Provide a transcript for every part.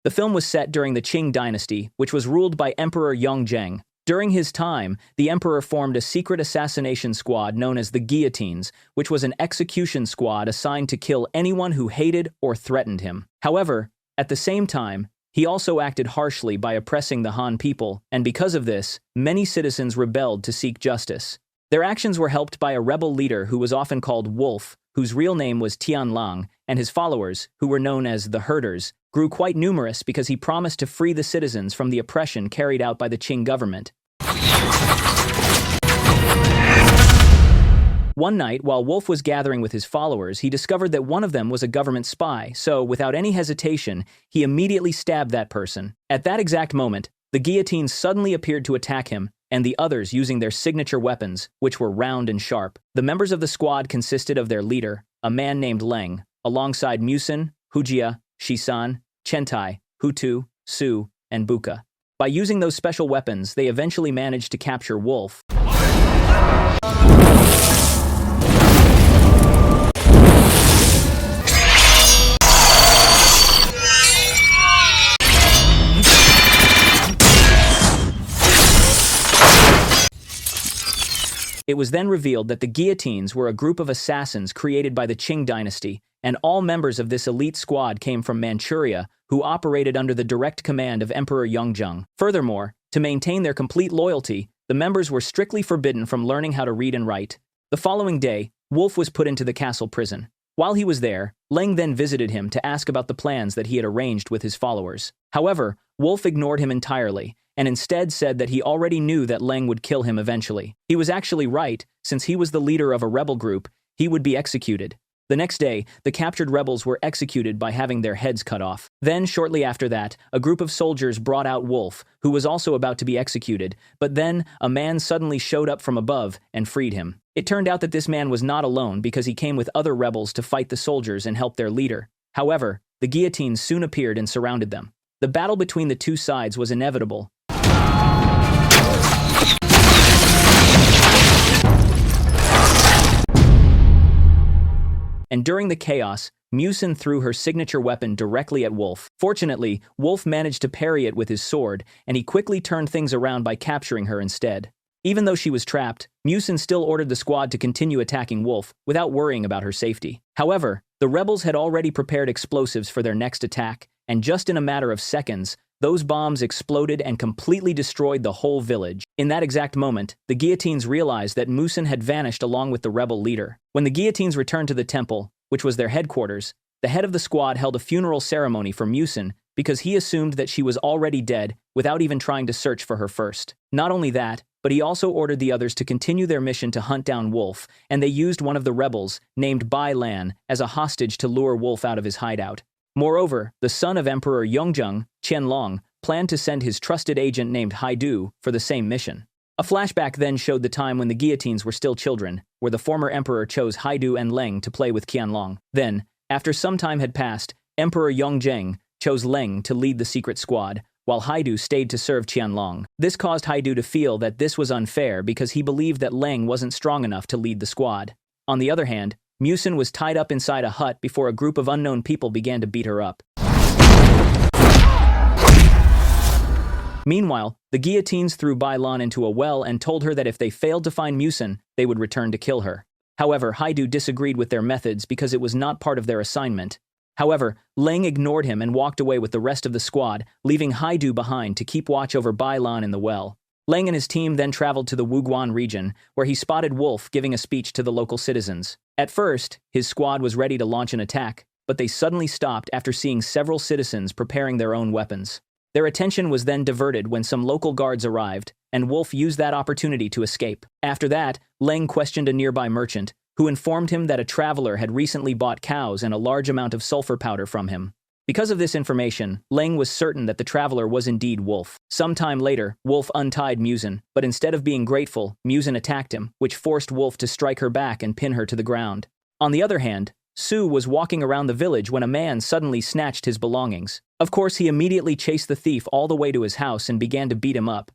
The film was set during the Qing dynasty, which was ruled by Emperor Yongzheng. During his time, the emperor formed a secret assassination squad known as the Guillotines, which was an execution squad assigned to kill anyone who hated or threatened him. However, at the same time, he also acted harshly by oppressing the Han people, and because of this, many citizens rebelled to seek justice. Their actions were helped by a rebel leader who was often called Wolf, whose real name was Tianlang, and his followers, who were known as the Herders, grew quite numerous because he promised to free the citizens from the oppression carried out by the Qing government. One night, while Wolf was gathering with his followers, he discovered that one of them was a government spy, so without any hesitation, he immediately stabbed that person. At that exact moment, the guillotines suddenly appeared to attack him, and the others using their signature weapons, which were round and sharp. The members of the squad consisted of their leader, a man named Leng, alongside Musin, Hujia, Shisan, Chentai, Hutu, Su, and Buka. By using those special weapons, they eventually managed to capture Wolf. It was then revealed that the Guillotines were a group of assassins created by the Qing dynasty, and all members of this elite squad came from Manchuria, who operated under the direct command of Emperor Yongzheng. Furthermore, to maintain their complete loyalty, the members were strictly forbidden from learning how to read and write. The following day, Wolf was put into the castle prison. While he was there, Leng then visited him to ask about the plans that he had arranged with his followers. However, Wolf ignored him entirely, and instead said that he already knew that Leng would kill him eventually. He was actually right, since he was the leader of a rebel group, he would be executed. The next day, the captured rebels were executed by having their heads cut off. Then, shortly after that, a group of soldiers brought out Wolf, who was also about to be executed, but then a man suddenly showed up from above and freed him. It turned out that this man was not alone because he came with other rebels to fight the soldiers and help their leader. However, the guillotines soon appeared and surrounded them. The battle between the two sides was inevitable. And during the chaos, Musin threw her signature weapon directly at Wolf. Fortunately, Wolf managed to parry it with his sword, and he quickly turned things around by capturing her instead. Even though she was trapped, Musin still ordered the squad to continue attacking Wolf without worrying about her safety. However, the rebels had already prepared explosives for their next attack, and just in a matter of seconds, those bombs exploded and completely destroyed the whole village. In that exact moment, the guillotines realized that Musin had vanished along with the rebel leader. When the guillotines returned to the temple, which was their headquarters, the head of the squad held a funeral ceremony for Musin because he assumed that she was already dead without even trying to search for her first. Not only that, but he also ordered the others to continue their mission to hunt down Wolf, and they used one of the rebels, named Bai Lan, as a hostage to lure Wolf out of his hideout. Moreover, the son of Emperor Yongzheng, Qianlong, planned to send his trusted agent named Haidu for the same mission. A flashback then showed the time when the guillotines were still children, where the former emperor chose Haidu and Leng to play with Qianlong. Then, after some time had passed, Emperor Yongzheng chose Leng to lead the secret squad, while Haidu stayed to serve Qianlong. This caused Haidu to feel that this was unfair because he believed that Leng wasn't strong enough to lead the squad. On the other hand, Musin was tied up inside a hut before a group of unknown people began to beat her up. Meanwhile, the guillotines threw Bai Lan into a well and told her that if they failed to find Musin, they would return to kill her. However, Haidu disagreed with their methods because it was not part of their assignment. However, Leng ignored him and walked away with the rest of the squad, leaving Haidu behind to keep watch over Bai Lan in the well. Leng and his team then traveled to the Wuguan region, where he spotted Wolf giving a speech to the local citizens. At first, his squad was ready to launch an attack, but they suddenly stopped after seeing several citizens preparing their own weapons. Their attention was then diverted when some local guards arrived, and Wolf used that opportunity to escape. After that, Leng questioned a nearby merchant, who informed him that a traveler had recently bought cows and a large amount of sulfur powder from him. Because of this information, Leng was certain that the traveler was indeed Wolf. Sometime later, Wolf untied Musin, but instead of being grateful, Musin attacked him, which forced Wolf to strike her back and pin her to the ground. On the other hand, Su was walking around the village when a man suddenly snatched his belongings. Of course, he immediately chased the thief all the way to his house and began to beat him up.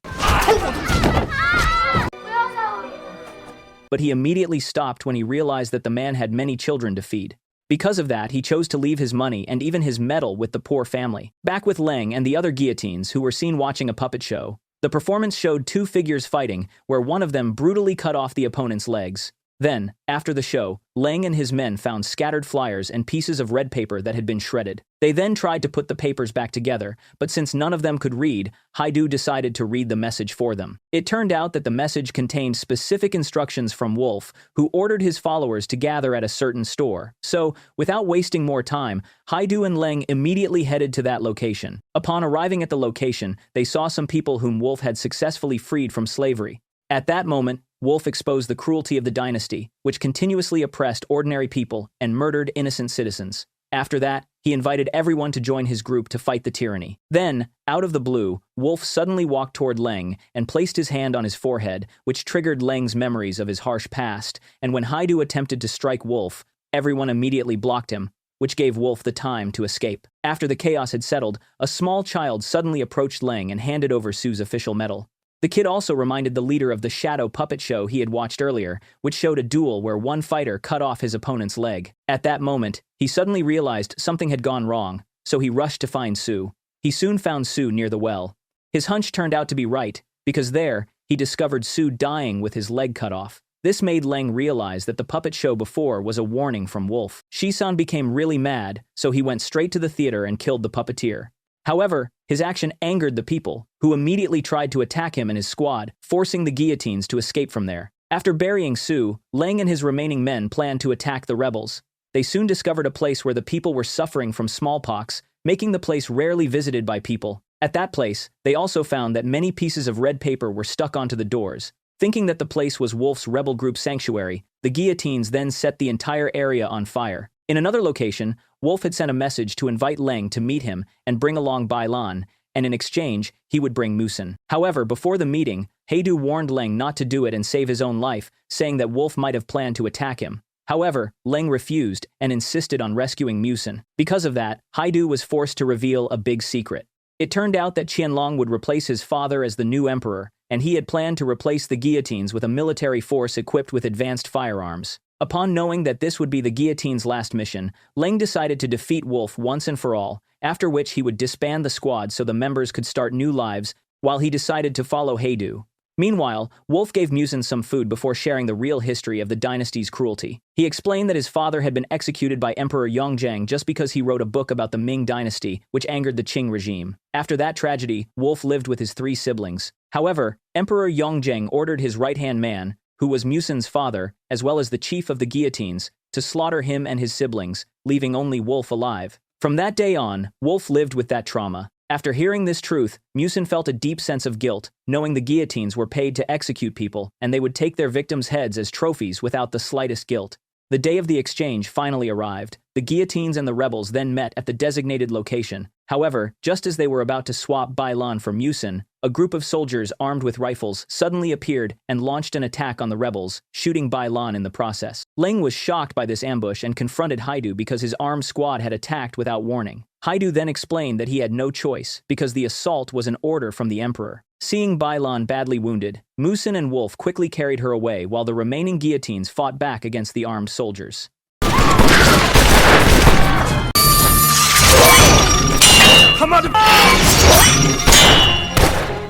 But he immediately stopped when he realized that the man had many children to feed. Because of that, he chose to leave his money and even his medal with the poor family. Back with Leng and the other guillotines who were seen watching a puppet show. The performance showed two figures fighting, where one of them brutally cut off the opponent's legs. Then, after the show, Leng and his men found scattered flyers and pieces of red paper that had been shredded. They then tried to put the papers back together, but since none of them could read, Haidu decided to read the message for them. It turned out that the message contained specific instructions from Wolf, who ordered his followers to gather at a certain store. So, without wasting more time, Haidu and Leng immediately headed to that location. Upon arriving at the location, they saw some people whom Wolf had successfully freed from slavery. At that moment, Wolf exposed the cruelty of the dynasty, which continuously oppressed ordinary people and murdered innocent citizens. After that, he invited everyone to join his group to fight the tyranny. Then, out of the blue, Wolf suddenly walked toward Leng and placed his hand on his forehead, which triggered Leng's memories of his harsh past, and when Haidu attempted to strike Wolf, everyone immediately blocked him, which gave Wolf the time to escape. After the chaos had settled, a small child suddenly approached Leng and handed over Su's official medal. The kid also reminded the leader of the shadow puppet show he had watched earlier, which showed a duel where one fighter cut off his opponent's leg. At that moment, he suddenly realized something had gone wrong, so he rushed to find Su. He soon found Su near the well. His hunch turned out to be right, because there, he discovered Su dying with his leg cut off. This made Leng realize that the puppet show before was a warning from Wolf. Shisan became really mad, so he went straight to the theater and killed the puppeteer. However, his action angered the people, who immediately tried to attack him and his squad, forcing the guillotines to escape from there. After burying Su, Leng and his remaining men planned to attack the rebels. They soon discovered a place where the people were suffering from smallpox, making the place rarely visited by people. At that place, they also found that many pieces of red paper were stuck onto the doors. Thinking that the place was Wolf's rebel group sanctuary, the guillotines then set the entire area on fire. In another location, Wolf had sent a message to invite Leng to meet him and bring along Bai Lan, and in exchange, he would bring Musin. However, before the meeting, Haidu warned Leng not to do it and save his own life, saying that Wolf might have planned to attack him. However, Leng refused and insisted on rescuing Musin. Because of that, Haidu was forced to reveal a big secret. It turned out that Qianlong would replace his father as the new emperor, and he had planned to replace the guillotines with a military force equipped with advanced firearms. Upon knowing that this would be the guillotine's last mission, Leng decided to defeat Wolf once and for all, after which he would disband the squad so the members could start new lives, while he decided to follow Haidu. Meanwhile, Wolf gave Musin some food before sharing the real history of the dynasty's cruelty. He explained that his father had been executed by Emperor Yongzheng just because he wrote a book about the Ming dynasty, which angered the Qing regime. After that tragedy, Wolf lived with his 3 siblings. However, Emperor Yongzheng ordered his right-hand man, who was Musin's father, as well as the chief of the guillotines, to slaughter him and his siblings, leaving only Wolf alive. From that day on, Wolf lived with that trauma. After hearing this truth, Musin felt a deep sense of guilt, knowing the guillotines were paid to execute people, and they would take their victims' heads as trophies without the slightest guilt. The day of the exchange finally arrived. The guillotines and the rebels then met at the designated location. However, just as they were about to swap Bai Lan for Musin, a group of soldiers armed with rifles suddenly appeared and launched an attack on the rebels, shooting Bai Lan in the process. Leng was shocked by this ambush and confronted Haidu because his armed squad had attacked without warning. Haidu then explained that he had no choice because the assault was an order from the emperor. Seeing Bai Lan badly wounded, Musin and Wolf quickly carried her away while the remaining guillotines fought back against the armed soldiers.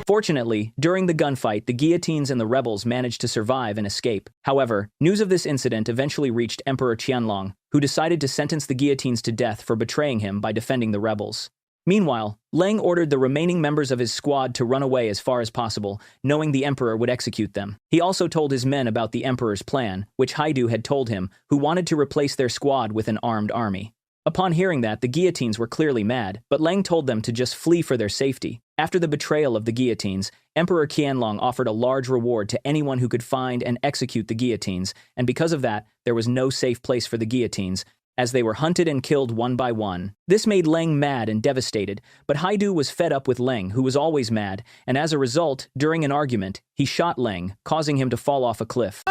Fortunately, during the gunfight, the guillotines and the rebels managed to survive and escape. However, news of this incident eventually reached Emperor Qianlong, who decided to sentence the guillotines to death for betraying him by defending the rebels. Meanwhile, Leng ordered the remaining members of his squad to run away as far as possible, knowing the emperor would execute them. He also told his men about the emperor's plan, which Haidu had told him, who wanted to replace their squad with an armed army. Upon hearing that, the guillotines were clearly mad, but Leng told them to just flee for their safety. After the betrayal of the guillotines, Emperor Qianlong offered a large reward to anyone who could find and execute the guillotines, and because of that, there was no safe place for the guillotines, as they were hunted and killed one by one. This made Leng mad and devastated, but Haidu was fed up with Leng, who was always mad, and as a result, during an argument, he shot Leng, causing him to fall off a cliff.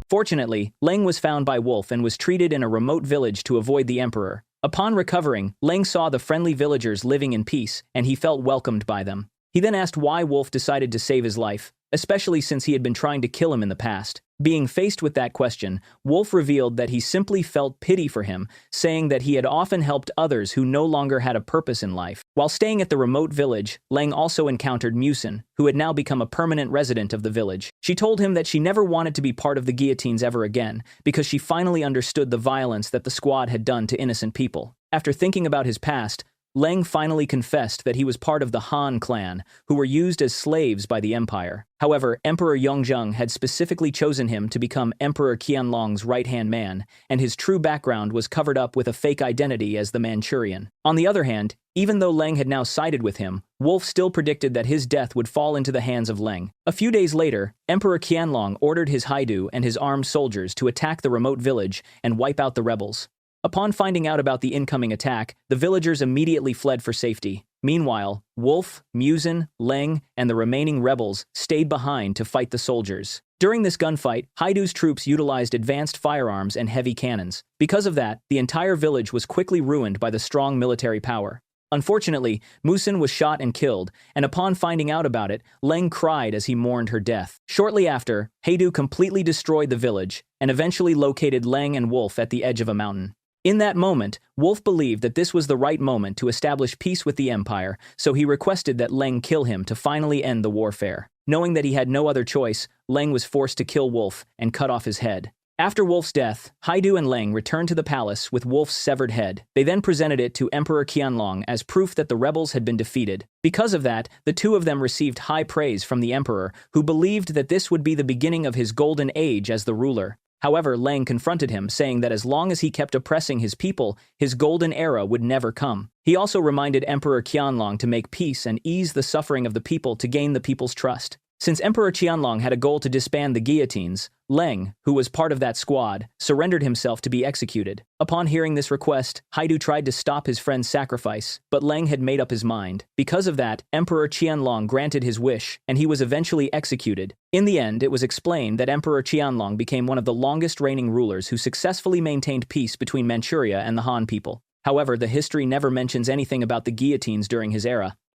Fortunately, Leng was found by Wolf and was treated in a remote village to avoid the emperor. Upon recovering, Leng saw the friendly villagers living in peace, and he felt welcomed by them. He then asked why Wolf decided to save his life, especially since he had been trying to kill him in the past. Being faced with that question, Wolf revealed that he simply felt pity for him, saying that he had often helped others who no longer had a purpose in life. While staying at the remote village, Leng also encountered Musin, who had now become a permanent resident of the village. She told him that she never wanted to be part of the Guillotines ever again, because she finally understood the violence that the squad had done to innocent people. After thinking about his past, Leng finally confessed that he was part of the Han clan, who were used as slaves by the Empire. However, Emperor Yongzheng had specifically chosen him to become Emperor Qianlong's right-hand man, and his true background was covered up with a fake identity as the Manchurian. On the other hand, even though Leng had now sided with him, Wolf still predicted that his death would fall into the hands of Leng. A few days later, Emperor Qianlong ordered his Haidu and his armed soldiers to attack the remote village and wipe out the rebels. Upon finding out about the incoming attack, the villagers immediately fled for safety. Meanwhile, Wolf, Musin, Leng, and the remaining rebels stayed behind to fight the soldiers. During this gunfight, Haidu's troops utilized advanced firearms and heavy cannons. Because of that, the entire village was quickly ruined by the strong military power. Unfortunately, Musin was shot and killed, and upon finding out about it, Leng cried as he mourned her death. Shortly after, Haidu completely destroyed the village and eventually located Leng and Wolf at the edge of a mountain. In that moment, Wolf believed that this was the right moment to establish peace with the Empire, so he requested that Leng kill him to finally end the warfare. Knowing that he had no other choice, Leng was forced to kill Wolf and cut off his head. After Wolf's death, Haidu and Leng returned to the palace with Wolf's severed head. They then presented it to Emperor Qianlong as proof that the rebels had been defeated. Because of that, the two of them received high praise from the emperor, who believed that this would be the beginning of his golden age as the ruler. However, Leng confronted him, saying that as long as he kept oppressing his people, his golden era would never come. He also reminded Emperor Qianlong to make peace and ease the suffering of the people to gain the people's trust. Since Emperor Qianlong had a goal to disband the Guillotines, Leng, who was part of that squad, surrendered himself to be executed. Upon hearing this request, Haidu tried to stop his friend's sacrifice, but Leng had made up his mind. Because of that, Emperor Qianlong granted his wish, and he was eventually executed. In the end, it was explained that Emperor Qianlong became one of the longest reigning rulers who successfully maintained peace between Manchuria and the Han people. However, the history never mentions anything about the Guillotines during his era.